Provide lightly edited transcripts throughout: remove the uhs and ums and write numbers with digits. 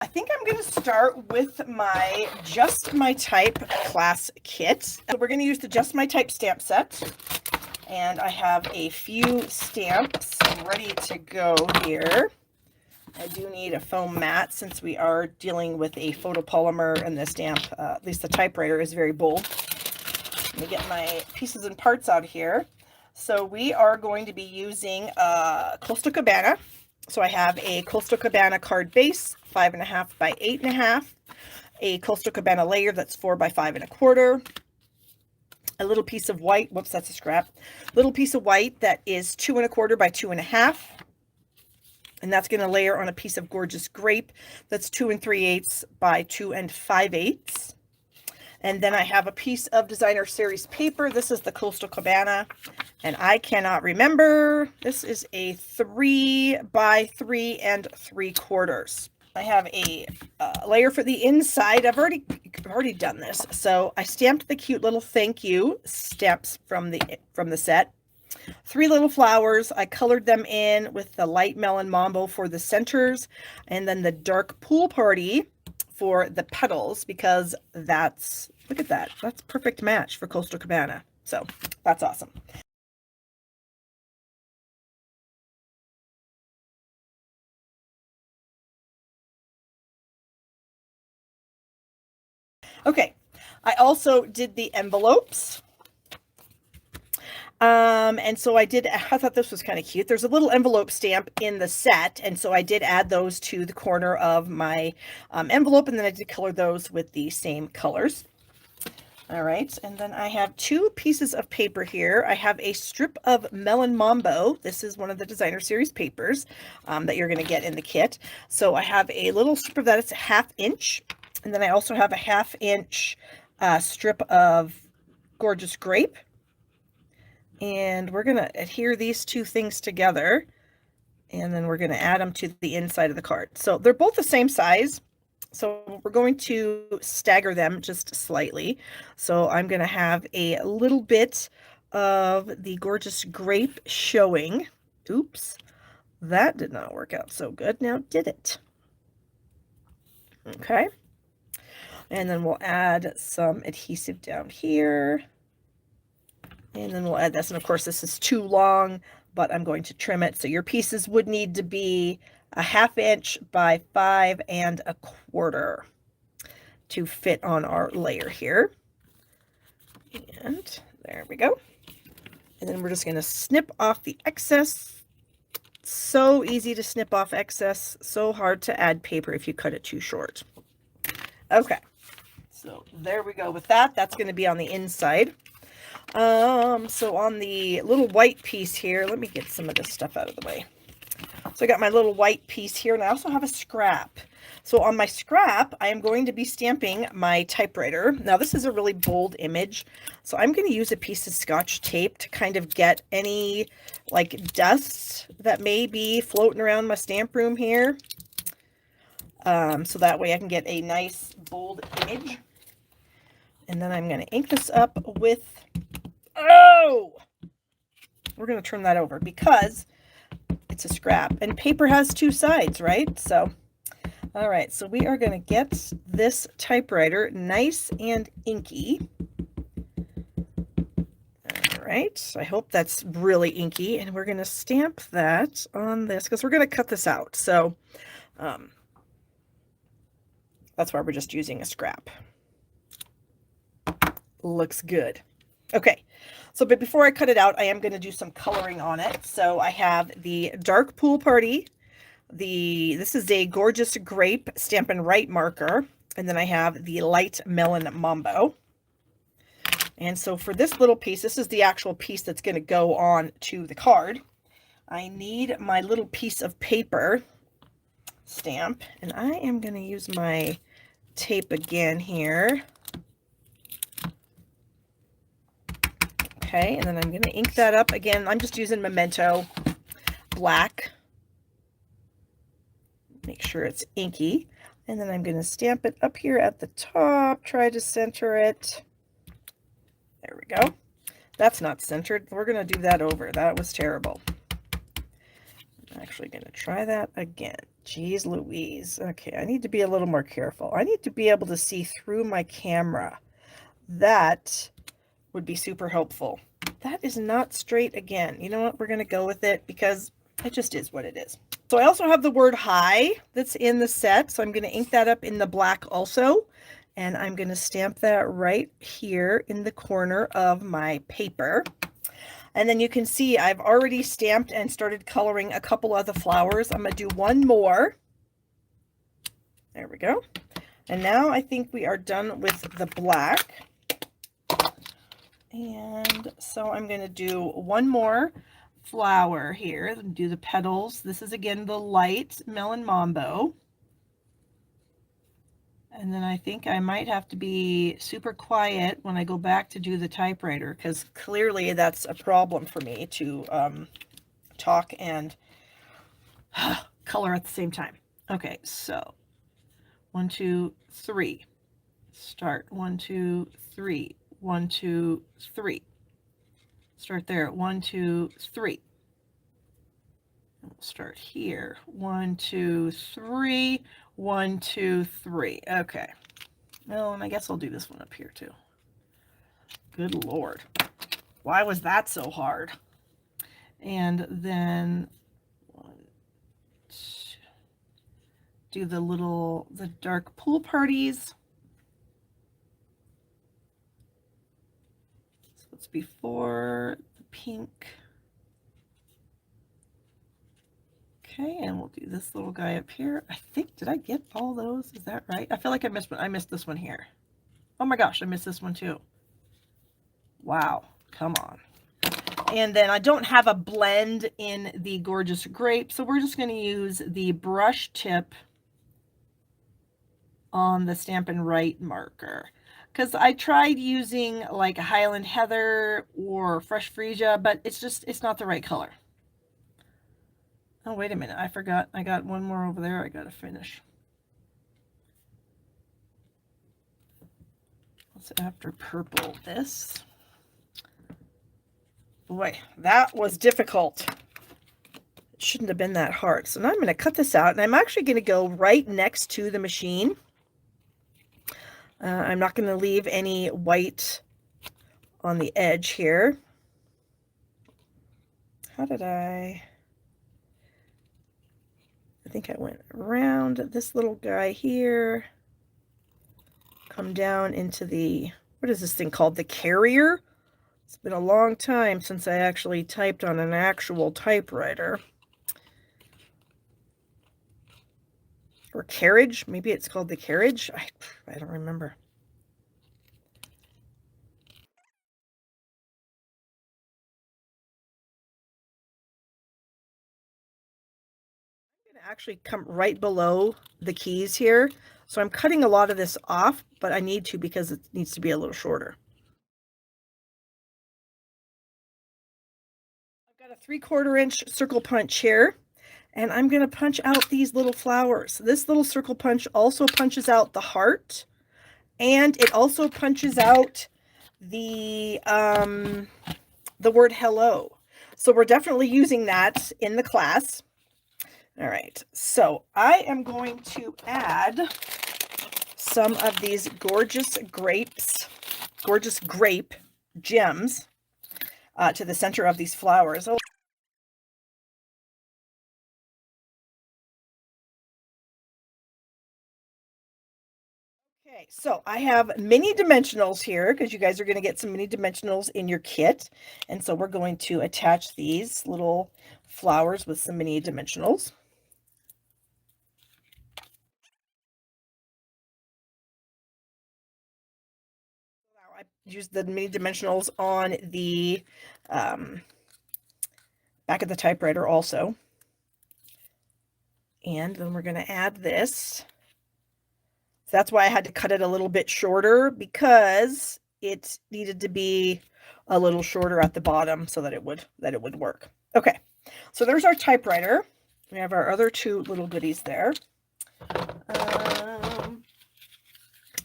I think I'm going to start with my Just My Type class kit. So we're going to use the Just My Type stamp set. And I have a few stamps ready to go here. I do need a foam mat since we are dealing with a photopolymer, and the stamp, at least the typewriter, is very bold. Let me get my pieces and parts out here. So we are going to be using Coastal Cabana. So I have a Coastal Cabana card base, 5.5 by 8.5, a Coastal Cabana layer that's 4 by 5.25, a little piece of white, whoops, that's a scrap, little piece of white that is 2.25 by 2.5, and that's going to layer on a piece of gorgeous grape that's 2 3/8 by 2 5/8. And then I have a piece of designer series paper. This is the Coastal Cabana, and I cannot remember. This is a 3 by 3 3/4. I have a layer for the inside. I've already done this. So I stamped the cute little thank you stamps from the set. 3 little flowers. I colored them in with the light melon mambo for the centers, and then the dark pool party for the petals, because that's, look at that, that's perfect match for Coastal Cabana. So that's awesome. Okay, I also did the envelopes. And so I thought this was kind of cute. There's a little envelope stamp in the set, and so I did add those to the corner of my envelope, and then I did color those with the same colors. All right, and then I have 2 pieces of paper here. I have a strip of Melon Mambo. This is one of the designer series papers that you're going to get in the kit. So I have a little strip of that. It's a 1/2 inch, and then I also have a 1/2 inch strip of gorgeous grape. And we're going to adhere these 2 things together, and then we're going to add them to the inside of the card. So they're both the same size, so we're going to stagger them just slightly. So I'm going to have a little bit of the gorgeous grape showing. Oops, that did not work out so good. Now, did it? Okay. And then we'll add some adhesive down here. And then we'll add this, and of course this is too long, but I'm going to trim it. So your pieces would need to be a 1/2 inch by 5 1/4 to fit on our layer here. And there we go. And then we're just going to snip off the excess. So easy to snip off excess, so hard to add paper if you cut it too short. Okay, so there we go with that. That's going to be on the inside. So on the little white piece here, let me get some of this stuff out of the way. So I got my little white piece here, and I also have a scrap. So on my scrap, I am going to be stamping my typewriter. Now this is a really bold image, so I'm going to use a piece of Scotch tape to kind of get any like dust that may be floating around my stamp room here. So that way I can get a nice bold image. And then I'm going to ink this up with, we're going to turn that over because it's a scrap, and paper has 2 sides, right? So, all right, so we are going to get this typewriter nice and inky. All right, I hope that's really inky, and we're going to stamp that on this because we're going to cut this out. So that's why we're just using a scrap. Looks good. Okay, so but before I cut it out, I am going to do some coloring on it. So I have the dark pool party. This is a gorgeous grape Stampin' Right marker, and then I have the light melon mambo. And so for this little piece, this is the actual piece that's going to go on to the card. I need my little piece of paper stamp, and I am going to use my tape again here. Okay, and then I'm going to ink that up again. I'm just using Memento black. Make sure it's inky. And then I'm going to stamp it up here at the top, try to center it. There we go. That's not centered. We're going to do that over. That was terrible. I'm actually going to try that again. Jeez Louise. Okay, I need to be a little more careful. I need to be able to see through my camera. That would be super helpful. That is not straight again. You know what? We're going to go with it because it just is what it is. So I also have the word hi that's in the set. So I'm going to ink that up in the black also. And I'm going to stamp that right here in the corner of my paper. And then you can see I've already stamped and started coloring a couple of the flowers. I'm going to do one more. There we go. And now I think we are done with the black. And so I'm going to do one more flower here and do the petals. This is again the light Melon Mambo. And then I think I might have to be super quiet when I go back to do the typewriter, because clearly that's a problem for me to talk and color at the same time. Okay, so 1, 2, 3. Start 1, 2, 3. 1, 2, 3. Start there. 1, 2, 3. We'll start here. 1, 2, 3. 1, 2, 3. Okay. Well, and I guess I'll do this one up here too. Good Lord. Why was that so hard? And then do the dark pool parties. So it's before the pink. Okay, and we'll do this little guy up here. I think, did I get all those? Is that right? I feel like I missed one. I missed this one here. Oh my gosh, I missed this one too. Wow, come on. And then I don't have a blend in the Gorgeous Grape, so we're just going to use the brush tip on the Stampin' Write marker. Because I tried using like a Highland Heather or Fresh Freesia, but it's not the right color. Oh, wait a minute. I forgot. I got one more over there I got to finish. What's after purple? This. Boy, that was difficult. It shouldn't have been that hard. So now I'm going to cut this out, and I'm actually going to go right next to the machine. I'm not going to leave any white on the edge here. How did I think I went around this little guy here, come down into the, what is this thing called? The carrier? It's been a long time since I actually typed on an actual typewriter. Or carriage? Maybe it's called the carriage? I don't remember. I'm going to actually come right below the keys here. So I'm cutting a lot of this off, but I need to because it needs to be a little shorter. I've got a 3/4 inch circle punch here. And I'm going to punch out these little flowers. This little circle punch also punches out the heart. And it also punches out the word hello. So we're definitely using that in the class. All right. So I am going to add some of these gorgeous grape gems to the center of these flowers. Oh, okay, so I have mini dimensionals here because you guys are going to get some mini dimensionals in your kit. And so we're going to attach these little flowers with some mini dimensionals. I used the mini dimensionals on the back of the typewriter also. And then we're going to add this. So that's why I had to cut it a little bit shorter, because it needed to be a little shorter at the bottom so that it would work. Okay, so there's our typewriter. We have our other two little goodies there.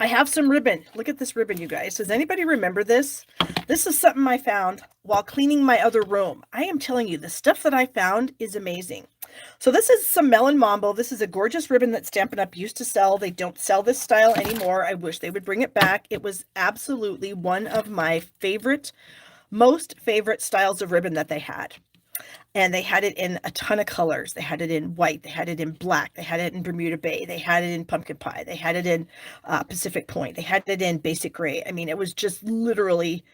I have some ribbon. Look at this ribbon, you guys. Does anybody remember this? This is something I found while cleaning my other room. I am telling you, the stuff that I found is amazing. So this is some Melon Mambo. This is a gorgeous ribbon that Stampin' Up! Used to sell. They don't sell this style anymore. I wish they would bring it back. It was absolutely one of my most favorite styles of ribbon that they had. And they had it in a ton of colors. They had it in white. They had it in black. They had it in Bermuda Bay. They had it in pumpkin pie. They had it in Pacific Point. They had it in basic gray. I mean, it was just literally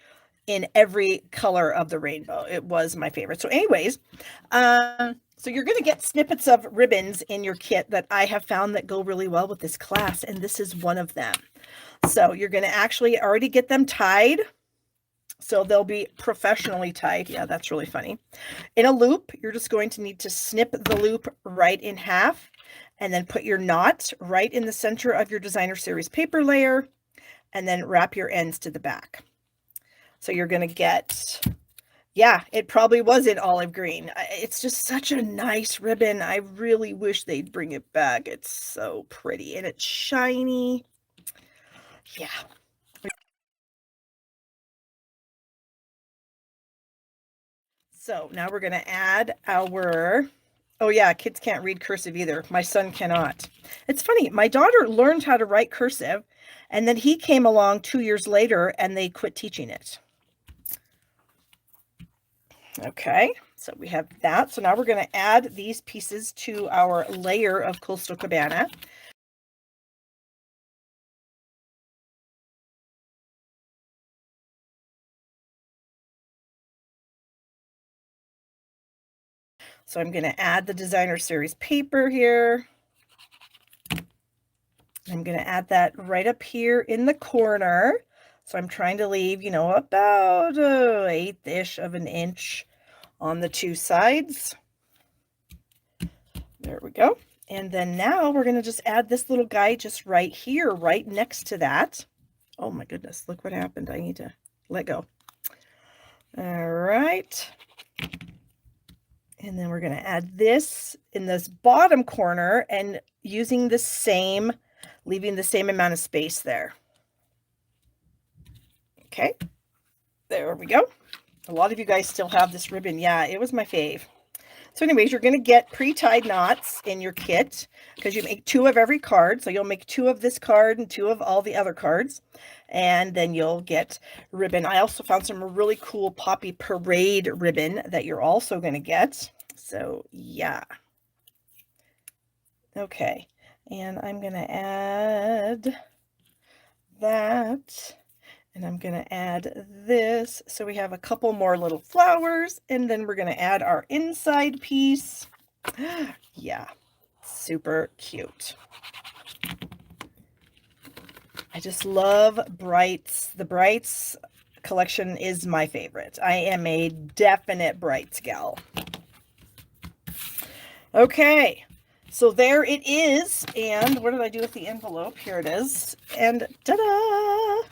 in every color of the rainbow. It was my favorite. So anyways, so you're going to get snippets of ribbons in your kit that I have found that go really well with this class. And this is one of them. So you're going to actually already get them tied. So they'll be professionally tied. Yeah, that's really funny. In a loop, you're just going to need to snip the loop right in half and then put your knot right in the center of your designer series paper layer and then wrap your ends to the back. So you're going to get, yeah, it probably was in olive green. It's just such a nice ribbon. I really wish they'd bring it back. It's so pretty and it's shiny. Yeah. So now we're going to add our, oh yeah, kids can't read cursive either. My son cannot. It's funny. My daughter learned how to write cursive and then he came along 2 years later and they quit teaching it. Okay, so we have that. So now we're going to add these pieces to our layer of Coastal Cabana. So I'm going to add the designer series paper here. I'm going to add that right up here in the corner. So I'm trying to leave, you know, about 1/8 of an inch on the two sides. There we go. And then now we're going to just add this little guy just right here, right next to that. Oh my goodness, look what happened. I need to let go. All right. And then we're going to add this in this bottom corner and using the same, leaving the same amount of space there. Okay, there we go. A lot of you guys still have this ribbon. Yeah, it was my fave. So anyways, you're going to get pre-tied knots in your kit because you make 2 of every card. So you'll make 2 of this card and 2 of all the other cards. And then you'll get ribbon. I also found some really cool Poppy Parade ribbon that you're also going to get. So yeah. Okay. And I'm going to add that. And I'm going to add this. So we have a couple more little flowers. And then we're going to add our inside piece. Yeah, super cute. I just love Brights. The Brights collection is my favorite. I am a definite Brights gal. Okay, so there it is. And what did I do with the envelope? Here it is. And ta-da!